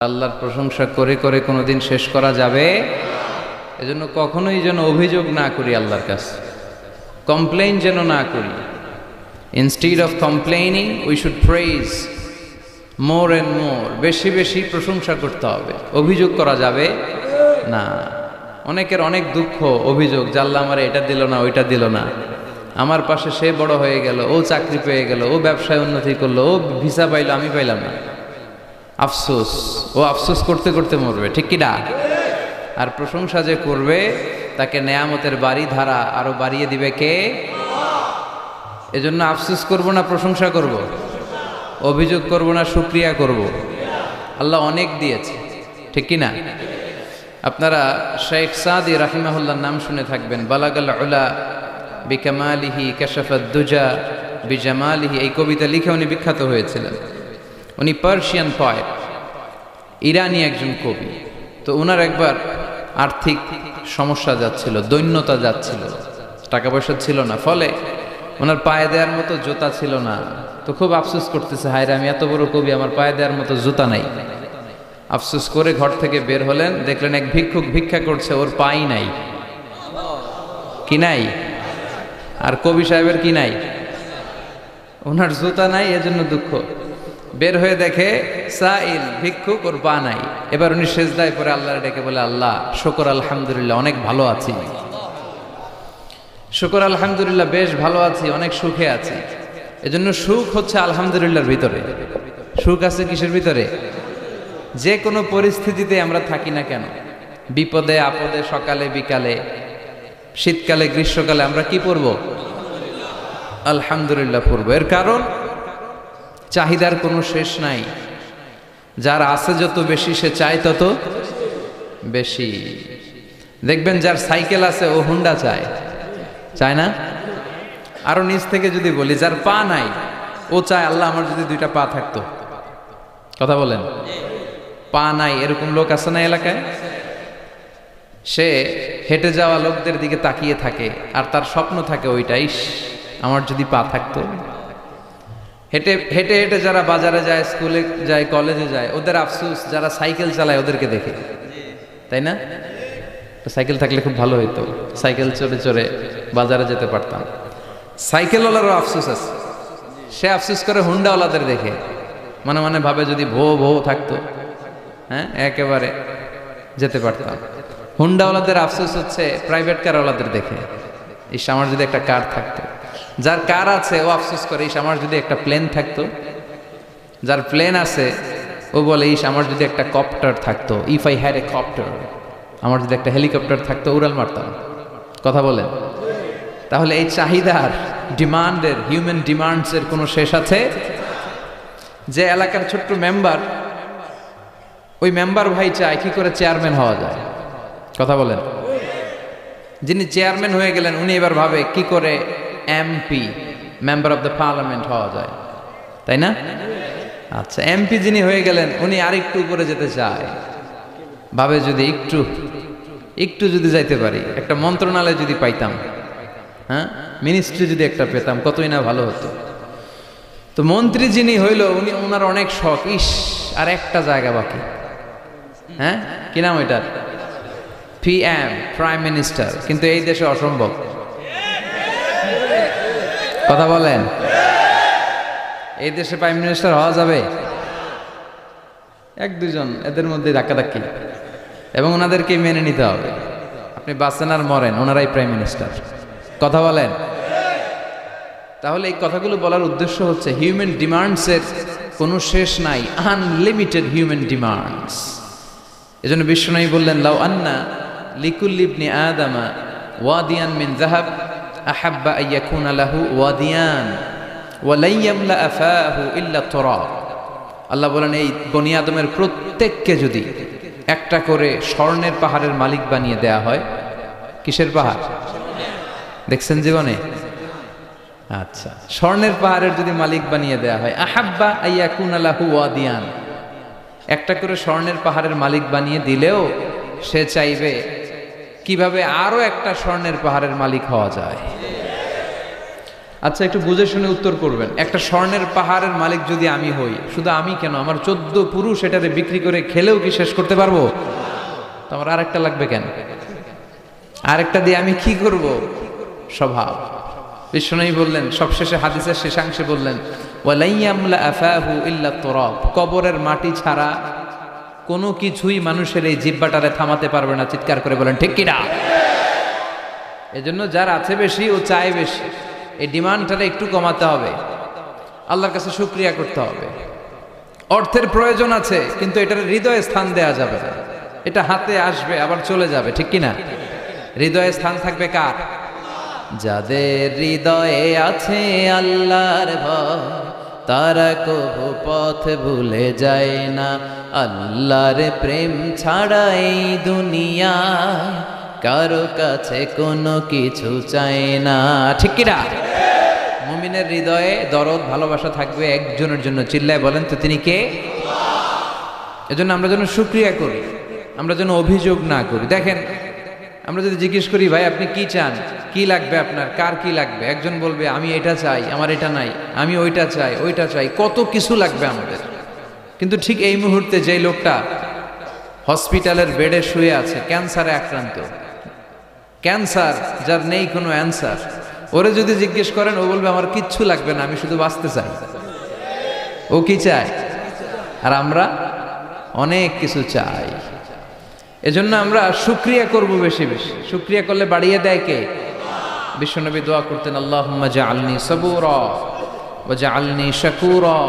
আল্লাহর প্রশংসা করে করে কোনোদিন শেষ করা যাবে? এজন্য কখনোই যেন অভিযোগ না করি আল্লাহর কাছে, কমপ্লেইন যেন না করি। Instead of complaining we should praise more and more. বেশি বেশি প্রশংসা করতে হবে, অভিযোগ করা যাবে না। অনেকের অনেক দুঃখ, অভিযোগ, জাল্লা আমার এটা দিল না, ওইটা দিল না, আমার পাশে সে বড় হয়ে গেল, ও চাকরি পেয়ে গেল, ও ব্যবসায় উন্নতি করলো, ও ভিসা পাইলো, আমি পাইলাম না। আফসোস, ও আফসোস করতে করতে মরবে, ঠিক কি না? আর প্রশংসা যে করবে তাকে নেয়ামতের বাড়ি ধারা আরো বাড়িয়ে দিবে কে? এজন্য আফসোস করব না প্রশংসা করব, অভিযোগ করব না শুকরিয়া করব। আল্লাহ অনেক দিয়েছে, ঠিক কি না? আপনারা শেখ সাদি রাহিমাহুল্লাহর নাম শুনে থাকবেন। বালাগাল উলা বিকামালিহি কাশাফাদ দুজা বিজামালিহি, এই কবিতা লিখে উনি বিখ্যাত হয়েছিলেন। উনি পার্সিয়ান পয়েট, ইরানি একজন কবি। তো ওনার একবার আর্থিক সমস্যা যাচ্ছিল, দৈন্যতা যাচ্ছিল, টাকা পয়সা ছিল না, ফলে ওনার পায়ে দেওয়ার মতো জুতা ছিল না। তো খুব আফসোস করতেছে, হায় রে, আমি এত বড় কবি, আমার পায়ে দেওয়ার মতো জুতা নাই। আফসোস করে ঘর থেকে বের হলেন, দেখলেন এক ভিক্ষুক ভিক্ষা করছে, ওর পাই নাই। কি নাই? আর কবি সাহেবের কি নাই? ওনার জুতা নাই, এজন্য দুঃখ। বের হয়ে দেখে সাইল ভিক্ষুক, ওর পা নাই। এবার উনি সেজদায় পরে আল্লাহর ডেকে বলে, আল্লাহ শুকর আলহামদুলিল্লাহ, অনেক ভালো আছি। শুকর আলহামদুলিল্লাহ, বেশ ভালো আছি, অনেক সুখে আছি। এজন্য সুখ হচ্ছে আলহামদুলিল্লাহর ভিতরে। সুখ আছে কিসের ভিতরে? যে কোনো পরিস্থিতিতে আমরা থাকি না কেন, বিপদে আপদে, সকালে বিকালে, শীতকালে গ্রীষ্মকালে, আমরা কি পড়ব? আলহামদুলিল্লাহ পড়ব। এর কারণ চাহিদার কোনো শেষ নাই। যার আছে যত বেশি, সে চায় তত বেশি। দেখবেন যার সাইকেল আছে ও হুন্ডা চায়, চায় না? আরো নিচ থেকে যদি বলি, যার পা নাই ও চায়, আল্লাহ আমার যদি দুইটা পা থাকতো। কথা বলেন। পা নাই এরকম লোক আছে না এলাকায়? সে হেঁটে যাওয়া লোকদের দিকে তাকিয়ে থাকে, আর তার স্বপ্ন থাকে ওইটাই, আমার যদি পা থাকতো। হেঁটে হেঁটে হেঁটে যারা বাজারে যায়, স্কুলে যায়, কলেজে যায়, ওদের আফসোস যারা সাইকেল চালায় ওদেরকে দেখে, তাই না? সাইকেল থাকলে খুব ভালো হইতো, সাইকেল চড়ে চড়ে বাজারে যেতে পারতাম। সাইকেলওয়ালারও আফসোস আছে, সে আফসোস করে হুন্ডাওয়ালাদের দেখে, মনে মনে ভাবে যদি ভো ভো থাকতো, হ্যাঁ, একেবারে যেতে পারতাম। হুন্ডাওয়ালাদের আফসোস হচ্ছে প্রাইভেট কারওয়ালাদের দেখে, ইস আমার যদি একটা কার থাকতো। যার কার আছে ও আফসোস করে, ইস আমার যদি একটা প্লেন থাকতো। যার প্লেন আছে ও বলে, ইস আমার যদি একটা কপ্টার থাকতো, if I had a copter, আমার যদি একটা হেলিকপ্টার থাকতো, উড়াল মারতাম। কথা বলেন। তাহলে এই চাহিদার, ডিমান্ডের, হিউম্যান ডিমান্ডসের কোনো শেষ আছে? যে এলাকার ছোট্ট মেম্বার, ওই মেম্বার ভাই চায় কি করে চেয়ারম্যান হওয়া যায়। কথা বলেন। যিনি চেয়ারম্যান হয়ে গেলেন, উনি এবার ভাবে কি করে MP, member of the parliament হওয়া যায়, তাই না? আচ্ছা, এমপি যিনি হয়ে গেলেন, উনি আরেকটু উপরে যেতে চায়, ভাবে যদি একটু যদি যাইতে পারি, একটা মন্ত্রণালয় যদি পাইতাম, হ্যাঁ, মিনিস্ট্রি যদি একটা পেতাম, কতই না ভালো হতো। তো মন্ত্রী যিনি হইল, উনি, ওনার অনেক শখ, ইস আর একটা জায়গা বাকি। হ্যাঁ, কি নাম ওইটার? PM, prime minister. কিন্তু এই দেশে অসম্ভব। কথা বলেন। এই দেশে প্রাইম মিনিস্টার হওয়া যাবে? এক দুজন এদের মধ্যে ধাক্কাধাক্কি, এবং ওনাদেরকে মেনে নিতে হবে। আপনি বাঁচেন আর মরেন, ওনারাই প্রাইম মিনিস্টার। কথা বলেন। তাহলে এই কথাগুলো বলার উদ্দেশ্য হচ্ছে, হিউম্যান ডিমান্ডসের কোনো শেষ নাই, আনলিমিটেড হিউম্যান ডিমান্ডস। এজন্য বিশ্বনবী বললেন, লাউ আন্না লিকুল্লি ইবনি আদামা ওয়াদিয়ান মিন যাহাব আহাব্বা আইয়াকুনা লাহু ওয়াদিয়ান ওয়া লা ইয়ামলা আফাহু ইল্লা তুরাব। আল্লাহ বলেন, এই বনি আদমের প্রত্যেককে যদি একটা করে স্বর্ণের পাহাড়ের মালিক বানিয়ে দেয়া হয়। কিসের পাহাড় দেখছেন জীবনে? আচ্ছা, স্বর্ণের পাহাড়ের যদি মালিক বানিয়ে দেয়া হয়, আহাব্বা আইয়াকুনা লাহু ওয়াদিয়ান, একটা করে স্বর্ণের পাহাড়ের মালিক বানিয়ে দিলেও সে চাইবে কিভাবে আরো একটা স্বর্ণের পাহাড়ের মালিক হওয়া যায়। আচ্ছা, একটু বুঝে শুনে উত্তর করবেন। একটা স্বর্ণের পাহাড়ের মালিক যদি আমি হই, শুধু আমি কেন, আমার 14 পুরুষ এটারে বিক্রি করে খেলেও কি শেষ করতে পারবো? তো আমার আরেকটা লাগবে কেন? আরেকটা দিয়ে আমি কি করব? স্বভাব। বিশ্বনবী বললেন, সবশেষে হাদিসের শেষাংশে বললেন, ওয়ালাইয়ামলা আফাহু ইল্লা তুরাব, কবরের মাটি ছাড়া কোনো কিছুই মানুষের এই জিহ্বাটারে থামাতে পারবে না। চিৎকার করে বলেন ঠিক কিনা? এজন্য যার আছে বেশি ও চায় বেশি, এই ডিমান্ডটারে একটু কমাতে হবে, আল্লাহর কাছে শুকরিয়া করতে হবে। অর্থের প্রয়োজন আছে, কিন্তু এটার হৃদয়ে স্থান দেয়া যাবে না। এটা হাতে আসবে আবার চলে যাবে, ঠিক কিনা? হৃদয়ে স্থান থাকবে কার? যাদের হৃদয়ে আছে আল্লাহর ভয়, তারা কবু পথ ভুলে যায় না। আল্লাহর প্রেম ছাড়া এই দুনিয়ায় কারো কাছে কোনো কিছু চায় না, ঠিক কিনা? মুমিনের হৃদয়ে দরদ ভালোবাসা থাকবে একজনের জন্য। চিল্লায় বলেন তো তিনি কে? এজন্য আমরা যেন শুকরিয়া করি, আমরা যেন অভিযোগ না করি। দেখেন, আমরা যদি জিজ্ঞেস করি, ভাই আপনি কি চান, কি লাগবে আপনার, কার কি লাগবে, একজন বলবে আমি এটা চাই, আমার এটা নাই, আমি ওইটা চাই, ওইটা চাই, কত কিছু লাগবে আমাদের। কিন্তু ঠিক এই মুহূর্তে যে লোকটা হসপিটালের বেডে শুয়ে আছে, ক্যান্সারে আক্রান্ত, ক্যান্সার যার নেই কোনো অ্যান্সার, ওরে যদি জিজ্ঞেস করেন, ও বলবে আমার কিচ্ছু লাগবে না, আমি শুধু বাঁচতে চাই। ও কি চায়? আর আমরা অনেক কিছু চাই। এজন্য আমরা শুকরিয়া করব বেশি বেশি। শুকরিয়া করলে বাড়িয়ে দেয় কে? বিশ্বনবী দোয়া করতেন, আল্লাহুম্মা জাআলনি সাবুরা ওয়া জাআলনি শাকুরা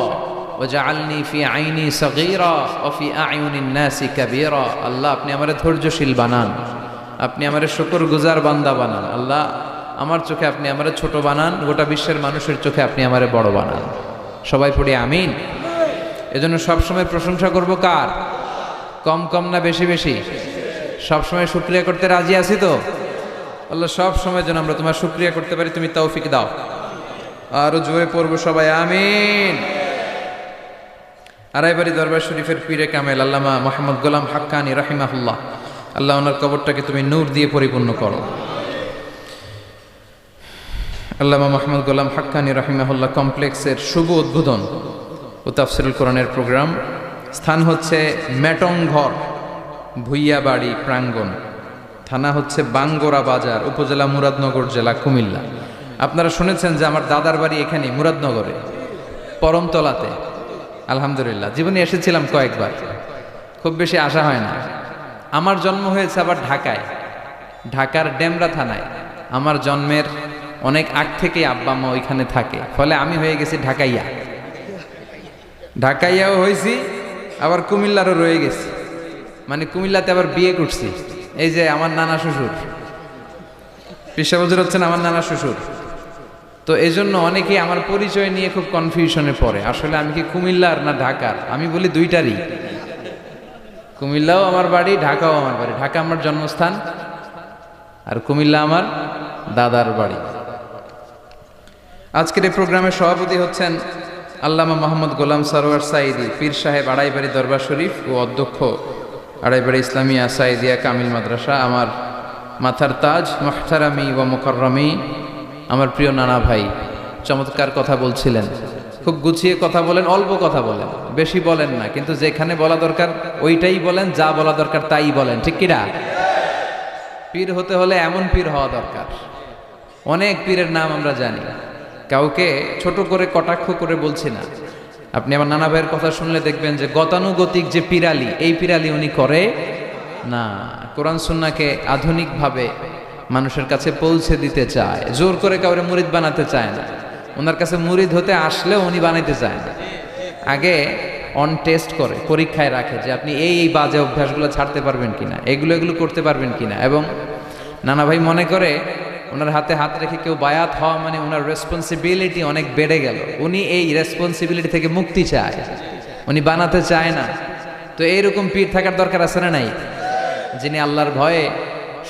ওয়া জাআলনি ফি আইনি সাগীরা ওয়া ফি আ'য়ুনিন নাসি কাবীরা। আল্লাহ আপনি আমারে ধৈর্যশীল বানান, আপনি আমারে শুকরগুজার বান্দা বানান। আল্লাহ আমার চোখে আপনি আমারে ছোট বানান, গোটা বিশ্বের মানুষের চোখে আপনি আমারে বড় বানান। সবাই পড়ি আমিন। এজন্য সবসময় প্রশংসা করব কার? কম কম না বেশি বেশি? সবসময় শুকরিয়া করতে রাজি আছি তো? আল্লাহ সব সময় যেন আমরা তোমার শুকরিয়া করতে পারি, তুমি তৌফিক দাও। আরো জোরে পড়বো সবাই আমিন। আড়াইবাড়ি দরবার শরীফের পীরে কামেল আল্লামা মোহাম্মদ গোলাম হাক্কানি রাহিমাহুল্লাহ, আল্লাহ ওনার কবরটাকে তুমি নূর দিয়ে পরিপূর্ণ করো। আল্লামা মোহাম্মদ গোলাম হাক্কানি রাহিমাহুল্লাহ কমপ্লেক্সের শুভ উদ্বোধন ও তাফসিরুল কোরআনের প্রোগ্রাম। স্থান হচ্ছে মেটংঘর ভুইয়াবাড়ি প্রাঙ্গণ, থানা হচ্ছে বাঙ্গোরা বাজার, উপজেলা মুরাদনগর, জেলা কুমিল্লা। আপনারা শুনেছেন যে আমার দাদার বাড়ি এখানে মুরাদনগরে পরমতলাতে। আলহামদুলিল্লাহ, জীবনে এসেছিলাম কয়েকবার, খুব বেশি আসা হয় না। আমার জন্ম হয়েছে আবার ঢাকায়, ঢাকার ডেমরা থানায়। আমার জন্মের অনেক আগ থেকেই আব্বা মা ওইখানে থাকে, ফলে আমি হয়ে গেছি ঢাকাইয়া। ঢাকাইয়াও হয়েছি, আবার কুমিল্লারও রয়ে গেছি, মানে কুমিল্লাতে আবার বিয়ে করছি। এই যে আমার নানা শ্বশুর, পেশাবজুর হচ্ছেন আমার নানা শ্বশুর। তো এই জন্য অনেকেই আমার পরিচয় নিয়ে খুব কনফিউশনে পড়ে, আসলে আমি কি কুমিল্লার না ঢাকার। আমি বলি দুইটারই, কুমিল্লাও আমার বাড়ি, ঢাকাও আমার বাড়ি। ঢাকা আমার জন্মস্থান, আর কুমিল্লা আমার দাদার বাড়ি। আজকের এই প্রোগ্রামের সভাপতি হচ্ছেন আল্লামা মোহাম্মদ গোলাম সরোয়ার সাঈদী পীর সাহেব, আড়াইবাড়ি দরবার শরীফ, ও অধ্যক্ষ আড়াইবাড়ি ইসলামিয়া সাঈদিয়া কামিল মাদ্রাসা। আমার মাথার তাজ, মুহতারামি ওয়া মুকাররমি, আমার প্রিয় নানা ভাই চমৎকার কথা বলছিলেন, খুব গুছিয়ে কথা বলেন, অল্প কথা বলেন, বেশি বলেন না, কিন্তু যেখানে বলা দরকার ওইটাই বলেন, যা বলা দরকার তাই বলেন, ঠিক কিনা? পীর হতে হলে এমন পীর হওয়া দরকার। অনেক পীরের নাম আমরা জানি, কাউকে ছোট করে কটাক্ষ করে বলছি না। আপনি আমার নানা ভাইয়ের কথা শুনলে দেখবেন যে গতানুগতিক যে পিরালি, এই পিরালি উনি করে না। কোরআন সুন্নাহকে আধুনিকভাবে মানুষের কাছে পৌঁছে দিতে চায়, জোর করে কাউরে মুরিদ বানাতে চায় না। ওনার কাছে মুরিদ হতে আসলেও উনি বানাইতে চায় না, আগে অন টেস্ট করে, পরীক্ষায় রাখে যে আপনি এই বাজে অভ্যাসগুলো ছাড়তে পারবেন কিনা, এগুলো করতে পারবেন কিনা। এবং নানা ভাই মনে করে ওনার হাতে হাত রেখে কেউ বায়াত হওয়া মানে ওনার রেসপন্সিবিলিটি অনেক বেড়ে গেল। উনি এই রেসপন্সিবিলিটি থেকে মুক্তি চায়, উনি বানাতে চায় না। তো এইরকম পীর থাকার দরকার আছে না নাই, যিনি আল্লাহর ভয়ে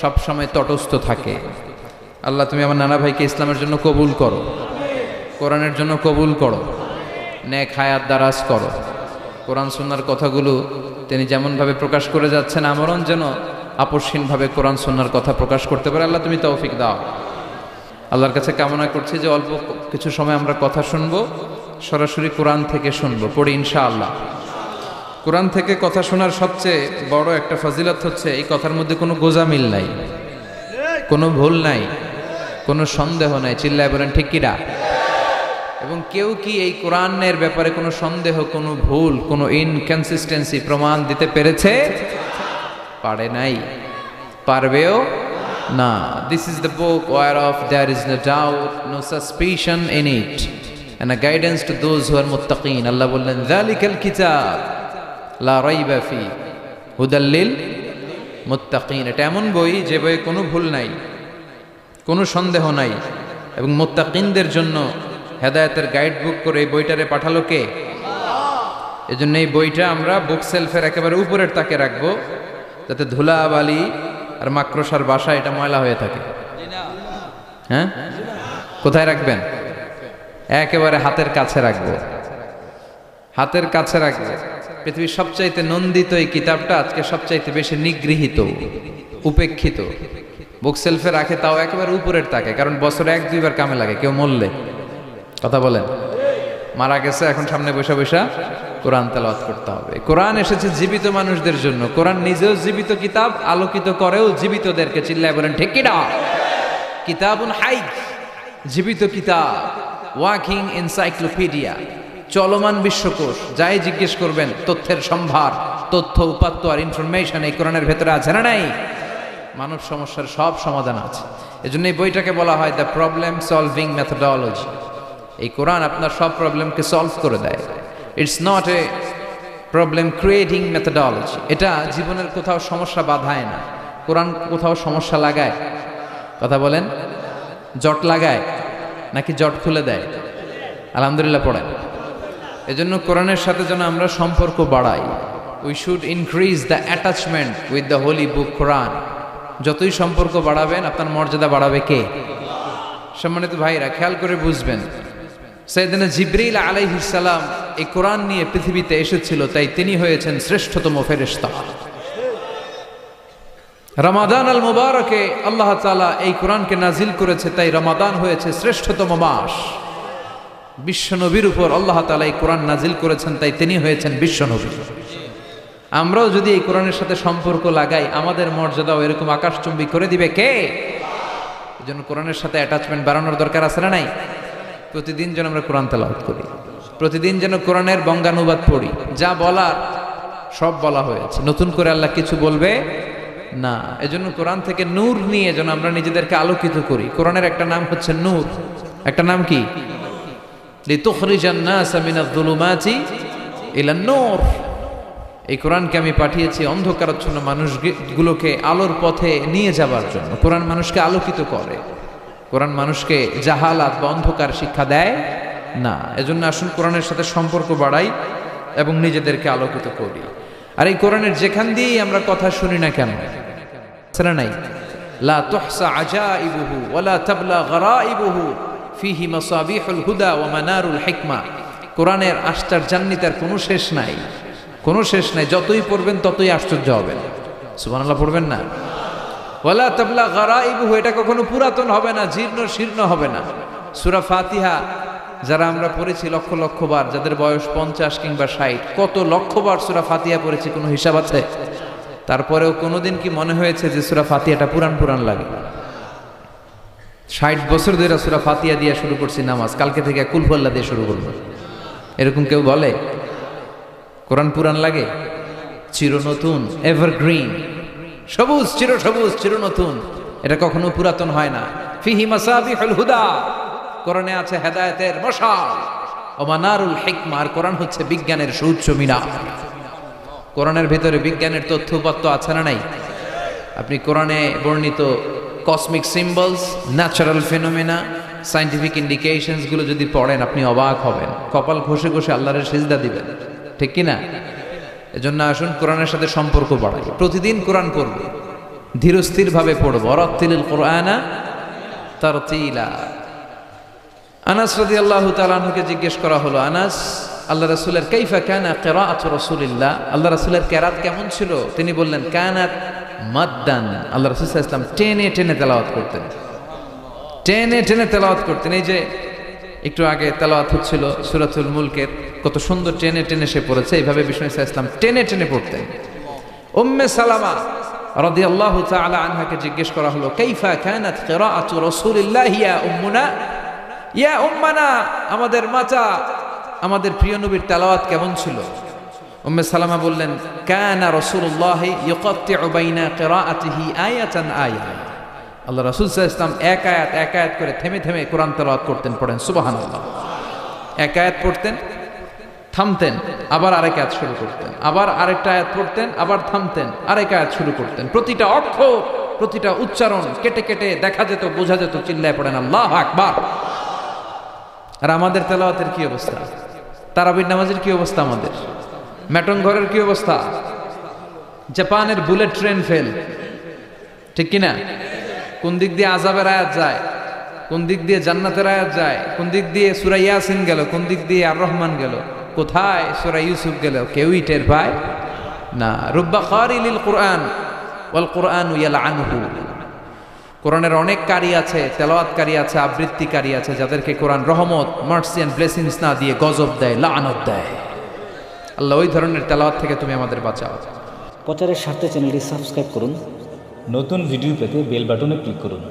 সবসময় তটস্থ থাকে। আল্লাহ তুমি আমার নানা ভাইকে ইসলামের জন্য কবুল করো, কোরআনের জন্য কবুল করো, নেক হায়াত দারাজ করো। কোরআন সুন্নাহর কথাগুলো তিনি যেমনভাবে প্রকাশ করে যাচ্ছেন, আমরণ যেন আপসহীনভাবে কোরআন সুন্নাহর কথা প্রকাশ করতে পারে। আল্লাহ তুমি তৌফিক দাও। আল্লাহর কাছে কামনা করছি যে অল্প কিছু সময় আমরা কথা শুনবো, সরাসরি কোরআন থেকে শুনবো, পড়ি ইনশাআল্লাহ। কোরআন থেকে কথা শোনার সবচেয়ে বড় একটা ফজিলত হচ্ছে এই কথার মধ্যে কোনো গোজামিল নাই, কোনো ভুল নাই, কোনো সন্দেহ নাই। চিল্লায় বলেন ঠিক কিনা? এবং কেউ কি এই কোরআনের ব্যাপারে কোনো সন্দেহ, কোনো ভুল, কোনো ইনকনসিস্টেন্সি প্রমাণ দিতে পেরেছে? পারে নাই, পারবেও না। This is the book whereof there is no doubt, no suspicion in it, and a guidance to those who are muttaqin. আল্লাহ বললেন যালিকাল কিতাব লা রাইবা ফি হুদাল লিল মুত্তাকিন। এটা এমন বই যে বইয়ে কোনো ভুল নাই, কোনো সন্দেহ নাই, এবং মুত্তাকিনদের জন্য হেদায়েতের গাইড বুক করে এই বইটারে পাঠালো কে? এজন্য এই বইটা আমরা বুক সেলফের একেবারে উপরের তাকে রাখবো, যাতে ধুলা বালি আর মাকড়সার বাসা এটা ময়লা হয়ে থাকে। হ্যাঁ, কোথায় রাখবেন? একেবারে হাতের কাছে রাখবো, হাতের কাছে রাখবো। পৃথিবীর সবচাইতে নন্দিত এই কিতাবটা আজকে সবচাইতে বেশি নিগৃহীত, উপেক্ষিত। বুক সেলফে রাখে, তাও একেবারে উপরের তাকে, কারণ বছরে 1-2 বার কামে লাগে। কেউ মরলে, কথা বলেন, মারা গেছে, এখন সামনে বসে বসে কোরআন তেলাওয়াত করতে হবে। কোরআন এসেছে জীবিত মানুষদের জন্য। কোরআন নিজেও জীবিত কিতাব, আলোকিত করেও জীবিতদেরকে। চিল্লায় বলেন ঠিক কিনা? কিতাবুন হাই, জীবিত কিতাব, ওয়াকিং এনসাইক্লোপিডিয়া, চলমান বিশ্বকোষ। যাই জিজ্ঞেস করবেন তথ্যের সম্ভার, তথ্য উপাত্ত আর ইনফরমেশন এই কোরআনের ভেতরে আছে না নাই? মানব সমস্যার সব সমাধান আছে। এজন্য এই বইটাকে বলা হয় দ্য প্রবলেম সলভিং মেথোডোলজি। এই কোরআন আপনার সব প্রবলেমকে সলভ করে দেয়। It's not a problem creating methodology. এটা জীবনের কোথাও সমস্যা বাধায় না। কোরআন কোথাও সমস্যা লাগায়? কথা বলেন, জট লাগায় নাকি জট খুলে দেয়? আলহামদুলিল্লাহ পড়েন। এজন্য কোরআনের সাথে যেন আমরা সম্পর্ক বাড়াই। We should increase the attachment with the holy book Quran. যতই সম্পর্ক বাড়াবেন আপনার মর্যাদা বাড়াবে কে? সম্মানিত ভাইরা, খেয়াল করে বুঝবেন, সাইয়েদনা জিবরিল আলাইহিস সালাম এই কোরআন নিয়ে পৃথিবীতে এসেছিল, তাই তিনি হয়েছেন শ্রেষ্ঠতম ফেরেশতা। রমাদান আল মুবারকে আল্লাহ তাআলা এই কোরআনকে নাজিল করেছে, তাই রমাদান হয়েছে শ্রেষ্ঠতম মাস। বিশ্বনবীর উপর আল্লাহ তাআলা এই কোরআন নাজিল করেছেন, তাই তিনি হয়েছেন বিশ্বনবী। আমরাও যদি এই কোরআনের সাথে সম্পর্ক লাগাই, আমাদের মর্যাদাও এরকম আকাশচুম্বী করে দিবে কে? এজন্য কোরআনের সাথে অ্যাটাচমেন্ট বাড়ানোর দরকার আছে না নাই? প্রতিদিন যেন আমরা কোরআন তেলাওয়াত করি, প্রতিদিন যেন কোরআনের বঙ্গানুবাদ পড়ি। যা বলার সব বলা হয়েছে, নতুন করে আল্লাহ কিছু বলবে না। এজন্য কোরআন থেকে নূর নিয়ে যেন আমরা নিজেদেরকে আলোকিত করি। কোরআনের একটা নাম হচ্ছে নূর, একটা নাম কি? লিতুখরিজান নাস মিনাজ যুলুমাতি ইলান নূর। এই কোরআনকে আমি পাঠিয়েছি অন্ধকারাচ্ছন্ন মানুষগুলোকে আলোর পথে নিয়ে যাবার জন্য। কোরআন মানুষকে আলোকিত করে, কোরআন মানুষকে জাহালাত বা অন্ধকার শিক্ষা দেয় না। এজন্য আসুন কোরআনের সাথে সম্পর্ক বাড়াই এবং নিজেদেরকে আলোকিত করি। আর এই কোরআনের যেখান দিয়েই আমরা কথা শুনি না কেন, সেটা নাই, লা তুহসা আজাইবুহু ওয়ালা তাবলা গরাইবুহু ফিহি মাসাবিহুল হুদা ওয়া মানারুল হিকমা। কোরআনের আশ্চর্যান্বিতার কোনো শেষ নাই, কোনো শেষ নাই। যতই পড়বেন ততই আশ্চর্য হবেন। সুবহানাল্লাহ পড়বেন না? ওয়ালা তাবলা গরাইবুহু, এটা কখনো পুরাতন হবে না, জীর্ণ শীর্ণ হবে না। সূরা ফাতিহা যারা আমরা পড়েছি লক্ষ লক্ষ বার, যাদের বয়স 50 কিংবা 60, কত লক্ষ বার সূরা ফাতিহা পড়েছি, কোনো হিসাব আছে? তারপরেও কোনোদিন কি মনে হয়েছে যে সূরা ফাতিহাটা পুরান পুরান লাগে? 60 বছর ধরে সূরা ফাতিহা দিয়ে শুরু করছি নামাজ, কালকে থেকে কুল হুয়াল্লাহ দিয়ে শুরু করব, এরকম কেউ বলে? কোরআন পুরান লাগে? চির নতুন, এভারগ্রিন, সবুজ, চির সবুজ, চির নতুন। এটা কখনো পুরাতন হয় না। ফিহি মাসাবিহুল হুদা, কোরআনে আছে হেদায়েতের মশাল। ও মানারুল হিকমা, আর কোরআন হচ্ছে বিজ্ঞানের সুউচ্চ মিনার। কোরআনের ভিতরে বিজ্ঞানের তথ্য উপাত্ত আছে না নাই? আপনি কোরআনে বর্ণিত cosmic symbols, natural phenomena, scientific indications গুলো যদি পড়েন আপনি অবাক হবেন, কপাল ঘষে ঘষে আল্লাহর সিজদা দিবেন, ঠিক কি না? এজন্য আসুন কোরআনের সাথে সম্পর্ক বাড়াই। প্রতিদিন কোরআন পড়ব, ধীরস্থির ভাবে পড়ব। ওয়ারাত্তিলিল কুরআনা তারতিলা। আনাস রাদিয়াল্লাহু তাআলা আনহুকে জিজ্ঞেস করা হলো, আনাস, আল্লাহ রাসূলের কাইফা কানা কিরাআতু রাসূলিল্লাহ, আল্লাহ রাসূলের কিরাত কেমন ছিল? তিনি বললেন কানাত মাদ্দান, আল্লাহ রাসূল সাল্লাল্লাহু আলাইহি ওয়াসাল্লাম টেনে টেনে তেলাওয়াত করতেন, টেনে টেনে তেলাওয়াত করতেন। এই যে একটু আগে তেলাওয়াত হচ্ছিল সূরাতুল মুলকের, কত সুন্দর টেনে টেনে সে পড়েছে। এইভাবে বিষ্ণু ইসা ইসলাম টেনে টেনে পড়তেন। উম্মে সালামা রাদিয়াল্লাহু তাআলা আনহাকে জিজ্ঞেস করা হলো, কাইফা কানাত কিরাআতু রাসূলিল্লাহ ইয়া উম্মুনা, ইয়া উম্মানা, আমাদের মাতা, আমাদের প্রিয় নবীর তেলাওয়াত কেমন ছিল? উম্মে সালামা বললেন, কানা রাসূলুল্লাহ ইয়াকাত্তিউ বাইনা কিরাআতিহি আয়াতান আয়া। আল্লাহ রাসূল সাল্লাল্লাহু আলাইহি ওয়াসাল্লাম এক আয়াত করে থেমে থেমে কোরআন তেলাওয়াত করতেন। পড়েন সুবহানাল্লাহ। এক আয়াত পড়তেন, থামতেন, আবার আরেক আয়াত শুরু করতেন, আবার আরেকটা আয়াত পড়তেন, আবার থামতেন, আরেক আয়াত শুরু করতেন। প্রতিটা অক্ষর, প্রতিটা উচ্চারণ কেটে কেটে দেখা যেত, বোঝা যেত। চিল্লায় পড়েন আল্লাহু আকবার। আর আমাদের তেলাওয়াতের কি অবস্থা? তারাবির নামাজের কি অবস্থা? আমাদের মেটন ঘরের কি অবস্থা? জাপানের বুলেট ট্রেন ফেল, ঠিক কিনা? কোন দিক দিয়ে আযাবের আয়াত যায়, কোন দিক দিয়ে জান্নাতের আয়াত যায়, কোন দিক দিয়ে সূরা ইয়াসিন গেল, কোন দিক দিয়ে আর রহমান গেল, কোথায় সূরা ইউসুফ গেল, কেউই টের পায় না। রুব্বা কারিলিল কুরআন ওয়াল কুরআনু ইয়ালআনহু। কোরআনের অনেক কারি আছে, তেলাওয়াতকারী আছে, আবৃত্তিকারী আছে, যাদেরকে কোরআন রহমত, মার্সি এন্ড ব্লেসিংস না দিয়ে গজব দেয়, লাআনত দেয়। আল্লাহ ওই ধরনের তেলাওয়াত থেকে তুমি আমাদের বাঁচাও। প্রচারের স্বার্থে চ্যানেলটি সাবস্ক্রাইব করুন। নতুন ভিডিও পেতে বেল বাটনে ক্লিক করুন।